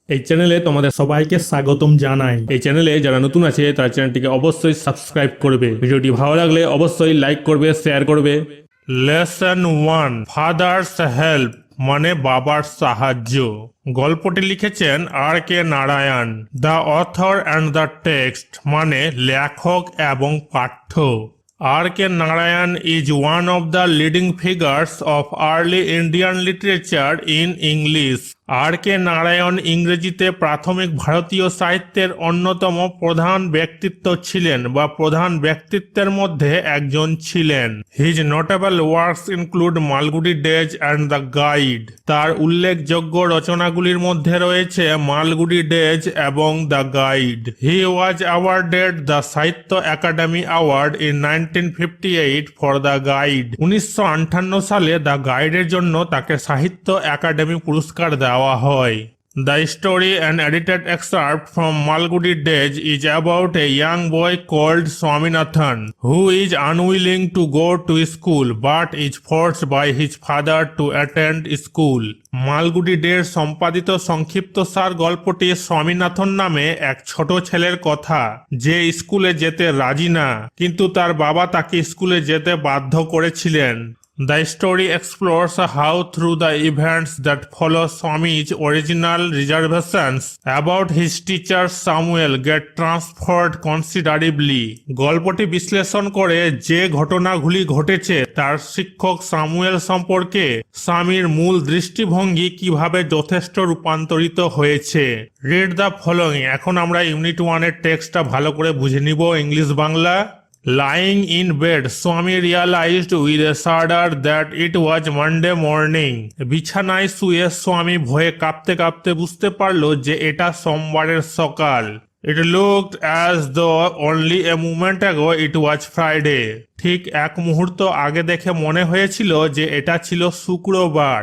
এই চ্যানেলে তোমাদের সবাইকে স্বাগতম জানাই। এই চ্যানেলে যারা নতুন আছে তারা চ্যানেলটিকে অবশ্যই সাবস্ক্রাইব করবে। ভিডিওটি ভালো লাগলে অবশ্যই লাইক করবে, শেয়ার করবে। লেসন 1, ফাদার্স হেল্প মানে বাবার সাহায্য। গল্পটি লিখেছেন R.K. Narayan. The author and the text মানে লেখক এবং পাঠ্য। R.K. Narayan is one of the leading figures of early Indian literature in English. R.K. Narayan ইংরেজিতে প্রাথমিক ভারতীয় সাহিত্যের অন্যতম প্রধান ব্যক্তিত্ব ছিলেন বা প্রধান ব্যক্তিত্বের মধ্যে একজন ছিলেন। His notable works include Malgudi Days and the Guide. তার উল্লেখযোগ্য রচনাগুলির মধ্যে রয়েছে মালগুডি ডেজ এবং the Guide. He was awarded the Sahitya Akademi Award in 1958 for the Guide. 1958 সালে দ্য গাইডের জন্য তাকে সাহিত্য একাডেমি পুরস্কার দেওয়া হয়। The story, an edited excerpt from Malgudi Days, is about a young boy called Swaminathan who is unwilling to go to school but is forced by his father to attend school. Malgudi ডের সম্পাদিত সংক্ষিপ্তসার গল্পটি স্বামীনাথন নামে এক ছোট ছেলের কথা যে স্কুলে যেতে রাজি না, কিন্তু তার বাবা তাকে স্কুলে যেতে বাধ্য করেছিলেন। The story explores how through the events that follow Swami's original reservations about his teacher Samuel get transferred considerably. গল্পটি বিশ্লেষণ করে যে ঘটনাগুলি ঘটেছে তার শিক্ষক সামুয়েল সম্পর্কে স্বামীর মূল দৃষ্টিভঙ্গি কিভাবে যথেষ্ট রূপান্তরিত হয়েছে। Read the following. এখন আমরা ইউনিট 1 এর টেক্সটটা ভালো করে বুঝে নিব English Bangla. Lying in bed, Swami realized with a shudder that it was Monday morning. বিছানায় শুয়ে স্বামী ভয়ে কাঁপতে কাঁপতে বুঝতে পারল যে এটা সোমবারের সকাল। It looked as though only a moment ago it was Friday. ঠিক এক মুহূর্ত আগে দেখে মনে হয়েছিল যে এটা ছিল শুক্রবার।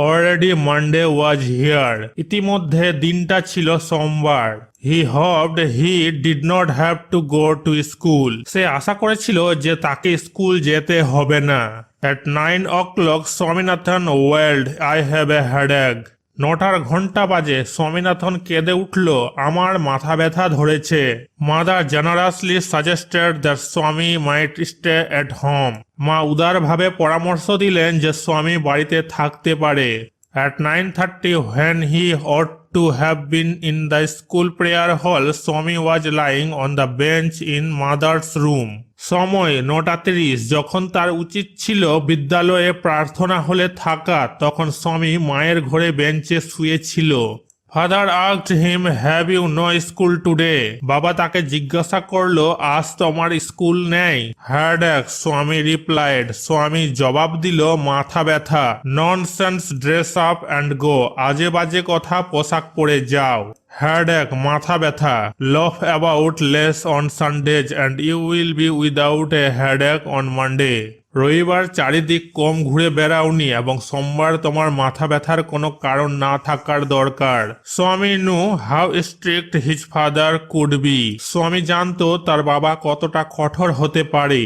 Already Monday was here. ইতিমধ্যে দিনটা ছিল সোমবার। He hoped he did not have to go to school. সে আশা করেছিল যে তাকে স্কুল যেতে হবে না। At 9 o'clock, Swaminathan wailed, I have a headache. 9টার ঘন্টা বাজে স্বামীনাথন কেঁদে উঠল, আমার মাথা ব্যথা ধরেছে। মাদার জেনারাসলি সাজেস্টেড দ্যাট স্বামী মাইট স্টে এট হোম। মা উদারভাবে পরামর্শ দিলেন যে স্বামী বাড়িতে থাকতে পারে। At 9:30 when he ought to have been in the school prayer hall, Swami was lying on the bench in mother's room. সময় 9:30, যখন তার উচিত ছিল বিদ্যালয়ে প্রার্থনা হলে থাকা, তখন স্বামী মায়ের ঘরে বেঞ্চে শুয়েছিল। Father asked him, have you no school today? বাবা তাকে জিজ্ঞাসা করলো, আজ তোমার স্কুল নেই? headache, স্বামী রিপ্লাইড। স্বামী জবাব দিল, মাথা ব্যথা। Nonsense, dress up and go. আজে বাজে কথা, পোশাক পরে যাও। headache, মাথা ব্যথা। laugh about less on Sundays and you will be without a headache on Monday. রবিবার চারিদিক কম ঘুরে বেড়াওনি এবং সোমবার তোমার মাথা ব্যথার কোনো কারণ না থাকার দরকার। Swami know how strict his father could be. Swami জানতো তার বাবা কতটা কঠোর হতে পারে।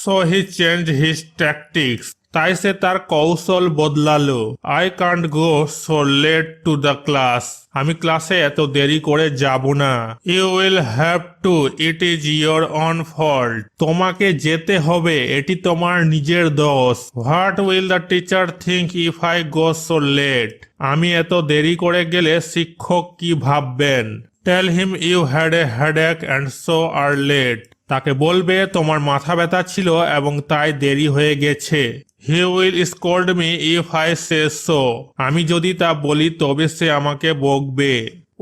So he change his tactics. তাই সে তার কৌশল বদলালো। I can't go so late to the class. আমি ক্লাসে এত দেরি করে যাব না। You will have to, it is your own fault. তোমাকে যেতে হবে, এটি তোমার নিজের দোষ। What will the teacher think if I go so late. আমি এত দেরি করে গেলে শিক্ষক কি ভাববেন। Tell him you had a headache and so are late. তাকে বলবে তোমার মাথা ব্যথা ছিল এবং তাই দেরি হয়ে গেছে। He will scold me if I say so. আমি যদি তা বলি তবে সে আমাকে বকবে।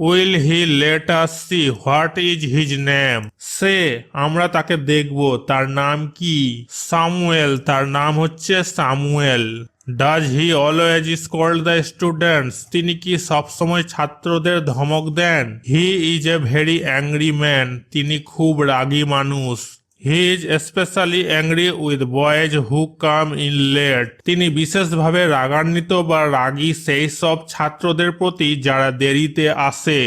Will he let us see what is his name? সে, আমরা তাকে দেখব, তার নাম কি? সামুয়েল, তার নাম হচ্ছে Samuel. Does he always scold the students? তিনি কি সবসময় ছাত্রদের ধমক দেন? He is a very angry man. তিনি খুব রাগী মানুষ। He is especially angry with boys who come in late. তিনি বিশেষভাবে রাগান্বিত বা রাগী সেই সব ছাত্রদের প্রতি যারা দেরিতে আসে।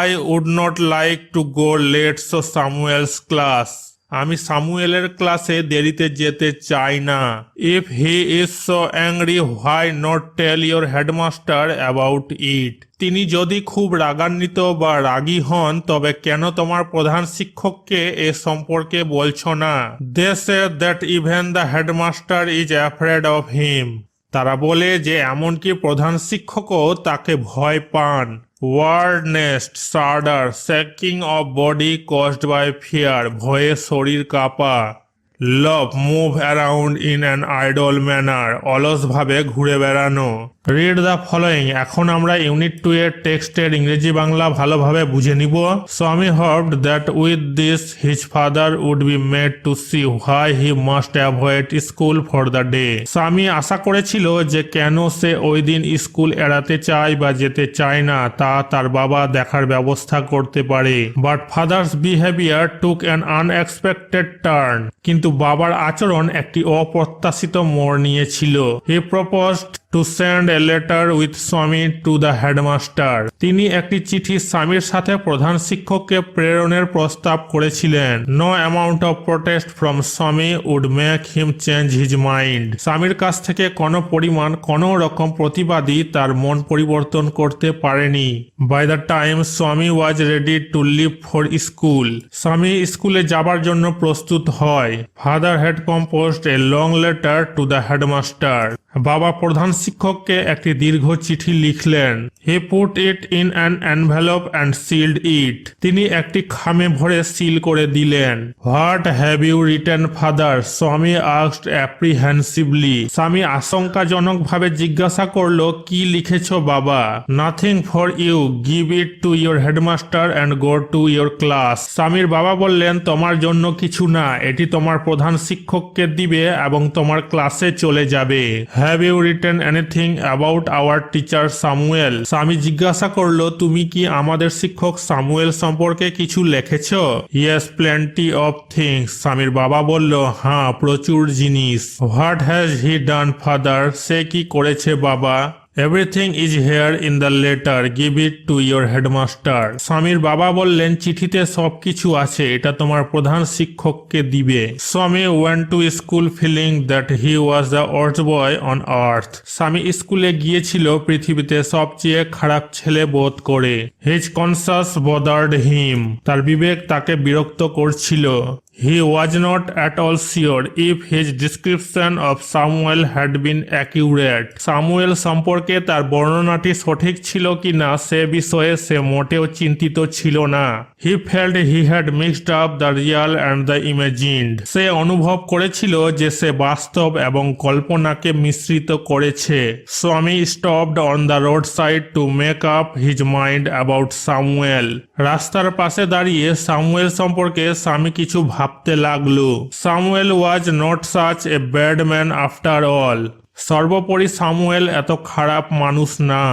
I would not like to go late to Samuel's class. আমি সামুয়েলের ক্লাসে দেরিতে যেতে চাই না। If he is so angry why not tell your headmaster about it. তিনি যদি খুব রাগান্বিত বা রাগী হন তবে কেন তোমার প্রধান শিক্ষককে এ সম্পর্কে বলছো না? They say that even the headmaster is afraid of him. তারা বলে যে এমনকি প্রধান শিক্ষকও তাকে ভয় পান। Word next shudder shaking of body caused by fear. ভয়ে শরীর কাঁপা। Loaf move around in an idle manner. অলসভাবে ঘুরে বেড়ানো। Read the following. এখন আমরা ইউনিট 2 এর টেক্সটের ইংরেজি বাংলা ভালোভাবে বুঝে নিব। Swami hoped that with this his father would be made to see why he must avoid school for the day. Swami আশা করেছিল যে কেন সে ওই দিন স্কুল এড়াতে চায় বা যেতে চায় না তা তার বাবা দেখার ব্যবস্থা করতে পারে। But father's behaviour took an unexpected turn. কিন্তু বাবার আচরণ একটি অপ্রত্যাশিত মোড় নিয়েছিল। He proposed to send a letter with স্বামী টু দ্য হেডমাস্টার। তিনি একটি চিঠি স্বামীর সাথে প্রধান শিক্ষককে প্রেরণের প্রস্তাব করেছিলেন। No amount of protest from Swami would make him change his mind. স্বামীর কাছ থেকে কোনো রকম প্রতিবাদী তার মন পরিবর্তন করতে পারেনি। By the time Swami was ready to leave for school. Swami স্কুলে যাবার জন্য প্রস্তুত হয়। Father had composed a long letter to the headmaster. বাবা প্রধান শিক্ষককে একটি দীর্ঘ চিঠি লিখলেন। He put it in an envelope and sealed it. তিনি একটি খামে ভরে সিল করে দিলেন। What have you written father? Swami asked apprehensively. Swami আশঙ্কাজনকভাবে জিজ্ঞাসা করলো, কি লিখেছ বাবা? Nothing for you, give it to your headmaster and go to your class. স্বামীর বাবা বললেন, তোমার জন্য কিছু না, এটি তোমার প্রধান শিক্ষককে দিবে এবং তোমার ক্লাসে চলে যাবে। Have you written anything about our teacher Samuel? Swami জিজ্ঞাসা করলো, তুমি কি আমাদের শিক্ষক সামুয়েল সম্পর্কে কিছু লিখেছ? Yes, plenty of things. স্বামীর বাবা বলল, হ্যাঁ, প্রচুর জিনিস। What has he done father? সে কি করেছে বাবা? Everything is here in the letter, give it to your headmaster. স্বামীর বাবা বললেন, চিঠিতে সবকিছু আছে, এটা তোমার প্রধান শিক্ষককে দিবে। Swami went to school feeling that he was the worst boy on earth. Swami স্কুলে গিয়েছিল পৃথিবীতে সবচেয়ে খারাপ ছেলে বোধ করে। His conscience bothered him. তার বিবেক তাকে বিরক্ত করছিল। He was not at all sure if his description of Samuel had been accurate. Samuel সম্পর্কে তার বর্ণনাটি সঠিক ছিল কিনা সে বিষয়ে সে মোটেও চিন্তিত ছিল না। He felt he had mixed up the real and the imagined. সে অনুভব করেছিল যে সে বাস্তব এবং কল্পনাকে মিশ্রিত করেছে। স্বামী stopped on the roadside to make up his mind about Samuel. রাস্তার পাশে দাঁড়িয়ে সামুয়েল সম্পর্কে স্বামী কিছু ভাবতে লাগলো। Samuel was not such a bad man after all. সর্বোপরি সামুয়েল এত খারাপ মানুষ না।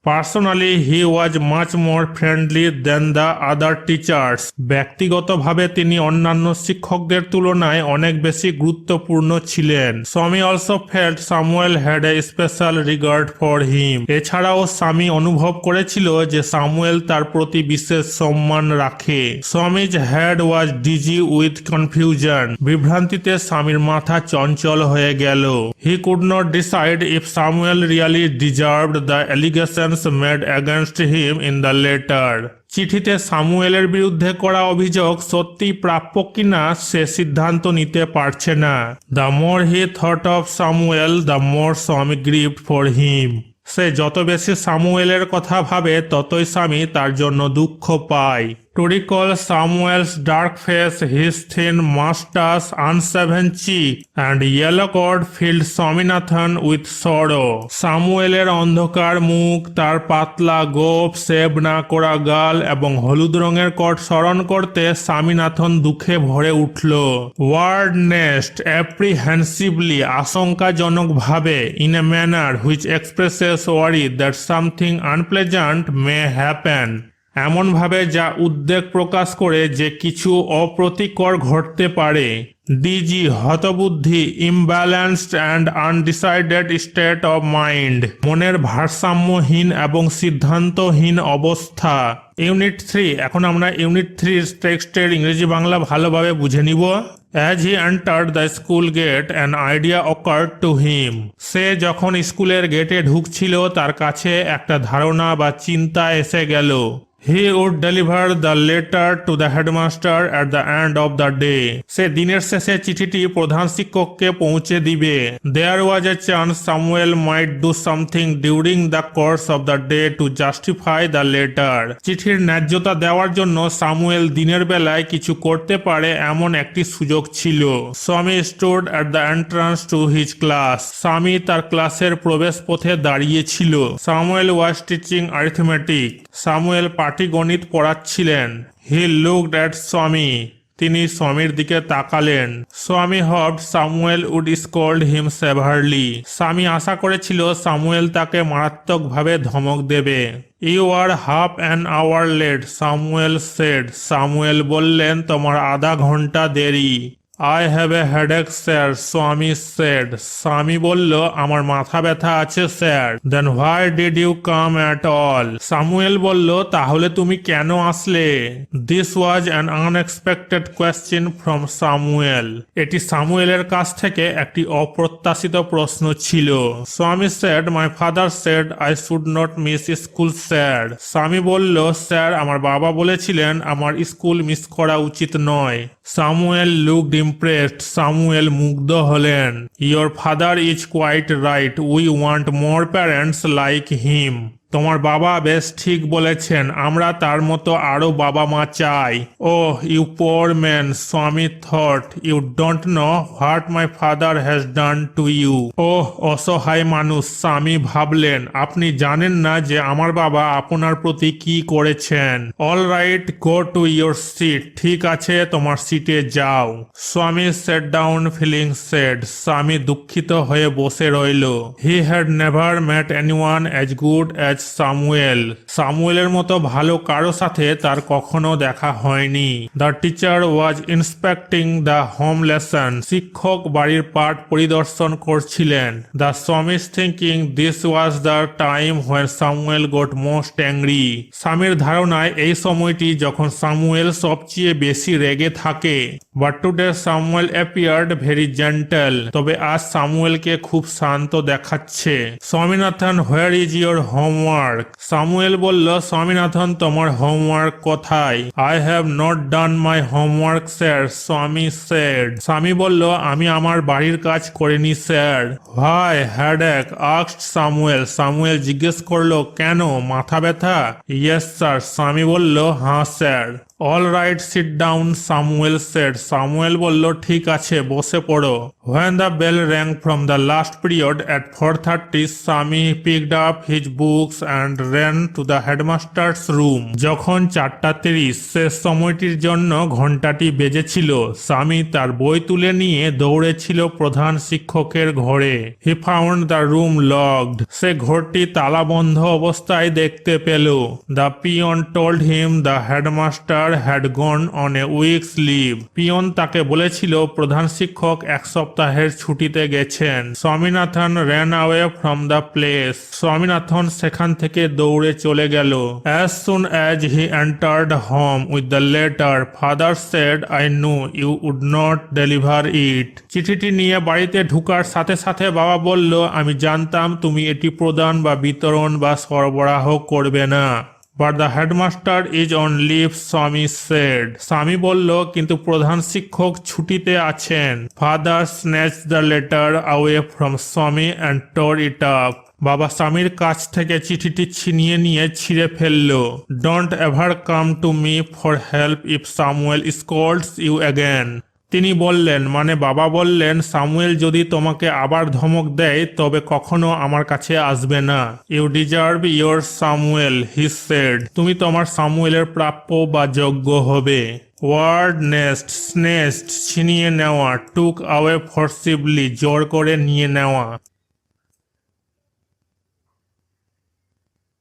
Personally he was much more friendly than the other teachers. ব্যক্তিগতভাবে তিনি অন্যান্য শিক্ষকদের তুলনায় অনেক বেশি গুরুত্বপূর্ণ ছিলেন। স্বামী also felt Samuel had a special regard for him. এছাড়াও স্বামী অনুভব করেছিল যে সামুয়েল তার প্রতি বিশেষ সম্মান রাখে। Swami's head was dizzy with confusion. বিভ্রান্তিতে স্বামীর মাথা চঞ্চল হয়ে গেল। He could not decide if Samuel really deserved the allegation made against him in the letter. চিঠিতে সামুয়েলের বিরুদ্ধে করা অভিযোগ সত্যি প্রাপ্য কিনা সে সিদ্ধান্ত নিতে পারছে না। The more he thought of Samuel, the more স্বামী grieved for him. সে যত বেশি সামুয়েলের কথা ভাবে ততই স্বামী তার জন্য দুঃখ পায়। To recall Samuel's dark face, his thin mustache, unshaven cheek, and yellow coat filled Swaminathan with sorrow. সামুয়েলের অন্ধকার মুখ, তার পাতলা গোঁফ, শেভ না করা গাল এবং হলুদ রঙের কোট স্মরণ করতে স্বামীনাথন দুঃখে ভরে উঠল। ওয়ার্ড নেস্ট অ্যাপ্রিহেন্সিভলি, আশঙ্কাজনকভাবে, in a manner which expresses worry that something unpleasant may happen. এমনভাবে যা উদ্বেগ প্রকাশ করে যে কিছু অপ্রীতিকর ঘটতে পারে। ডিজি হতবুদ্ধি, imbalanced and undecided state of mind, মনের ভারসাম্যহীন এবং সিদ্ধান্তহীন অবস্থা। ইউনিট 3, এখন আমরা ইউনিট 3 টেক্সটের ইংরেজি বাংলা ভালোভাবে বুঝে নিব। As he entered the school gate, an idea occurred to him. সে যখন স্কুলের গেটে ঢুকছিল তার কাছে একটা ধারণা বা চিন্তা এসে গেল। He would deliver the letter to the headmaster at the end of the day. সে দিনের শেষে চিঠিটি প্রধান শিক্ষককে পৌঁছে দিবে। There was a chance Samuel might do something during the course of the day to justify the letter. চিঠির ন্যায্যতা দেওয়ার জন্য সামুয়েল দিনের বেলায় কিছু করতে পারে এমন একটি সুযোগ ছিল। Swami stood at the entrance to his class. স্বামী তার ক্লাসের প্রবেশ পথে দাঁড়িয়েছিল। Samuel was teaching arithmetic. Samuel পাটিগণিত পড়াচ্ছিলেন। He looked at Swami. তিনি স্বামীর দিকে তাকালেন। স্বামী hoped Samuel would scold him severely. স্বামী আশা করেছিল সামুয়েল তাকে মারাত্মকভাবে ধমক দেবে। You are half an hour late, Samuel said. Samuel বললেন, তোমার আধা ঘন্টা দেরি। I have a headache, sir, Swami said. স্বামী বলল, আমার মাথা ব্যথা আছে sir. Then why did you come at all? Samuel বলল, তাহলে তুমি কেন আসলে? This was an unexpected question from Samuel. এটি সামুয়েলের কাছ থেকে একটি অপ্রত্যাশিত প্রশ্ন ছিল। স্বামী said, my father said I should not miss school, sir. স্বামী বলল, স্যার, আমার বাবা বলেছিলেন আমার স্কুল মিস করা উচিত নয়। Samuel looked impressed. সামুয়েল মুগ্ধ হলেন। Your father is quite right. We want more parents like him. তোমার বাবা বেশ ঠিক বলেছেন, আমরা তার মতো আরো বাবা মা চাই। Oh, you poor man, স্বামী thought. You don't know what my father has done to you. ওহ, অসহায় মানুষ, স্বামী ভাবলেন, আপনি জানেন না যে আমার বাবা আপনার প্রতি কি করেছেন। All right, go to your seat. ঠিক আছে, তোমার সিটে যাও। স্বামী sat down feeling sad. স্বামী দুঃখিত হয়ে বসে রইল। He had never met anyone as good as সামুয়েলের মতো ভালো কারো সাথে তার কখনো দেখা হয়নি। The teacher was inspecting the home lesson. শিক্ষক বাড়ির পাঠ পরিদর্শন করছিলেন। দ্য স্বামী thinking this was the time when Samuel goat most angry. স্বামীর ধারণায় এই সময়টি যখন সামুয়েল সবচেয়ে বেশি রেগে থাকে। But today Samuel appeared very gentle. তবে আজ সামুয়েলকে খুব শান্ত দেখাচ্ছে। Swaminathan, where is your homework? Samuel বলল, স্বামীনাথন, তোমার হোমওয়ার্ক কোথায়? I have not done my homework, sir, স্বামী সেড। স্বামী বলল, আমি আমার বাড়ির কাজ করিনি, স্যার। ভাই হ্যাডেক আস্কড সামুয়েল। সামুয়েল জিজ্ঞেস করলো, কেন, মাথা ব্যথা? Yes sir. স্বামী বলল, হ্যাঁ sir. All right, sit down, Samuel said. Samuel বলল, ঠিক আছে, বসে পড়ো। When the bell rang from the last period at 4:30, Sami picked up his books and ran to the headmaster's room. যখন 4:30 শেষ সময়টির জন্য ঘন্টাটি বেজেছিল, সামি তার বই তুলে নিয়ে দৌড়েছিল প্রধান শিক্ষকের ঘরে। He found the room locked. সে ঘরটি তালাবন্ধ অবস্থায় দেখতে পেল। The peon told him the headmaster had gone on a week's leave. Peon তাকে বলেছিল প্রধান শিক্ষক এক সপ্তাহের ছুটিতে গেছেন। Swaminathan ran away from the place. Swaminathan সেখান থেকে দৌড়ে চলে গেল। As soon as he entered home with the letter, father said, I knew you would not deliver it. চিঠিটি নিয়ে বাড়িতে ঢুকার সাথে সাথে বাবা বলল, আমি জানতাম তুমি এটি প্রদান বা বিতরণ বা সরবরাহ করবে না। But the headmaster is on leave, স্বামী said. স্বামী বলল, কিন্তু প্রধান শিক্ষক ছুটিতে আছেন। Father snatched the letter away from স্বামী and tore it up. বাবা স্বামীর কাছ থেকে চিঠিটি ছিনিয়ে নিয়ে ছিঁড়ে ফেলল। Don't ever come to me for help if Samuel scolds you again. তিনি বললেন, মানে বাবা বললেন, সামুয়েল যদি তোমাকে আবার ধমক দেয় তবে কখনো আমার কাছে আসবে না। You deserve your Samuel, he said. তুমি তোমার সামুয়েলের প্রাপ্য বা যোগ্য হবে। ওয়ার্ড নেস্ট, স্নেস্ট, ছিনিয়ে নেওয়া। টুক আওয়ে ফোর্সিবলি, জোর করে নিয়ে নেওয়া।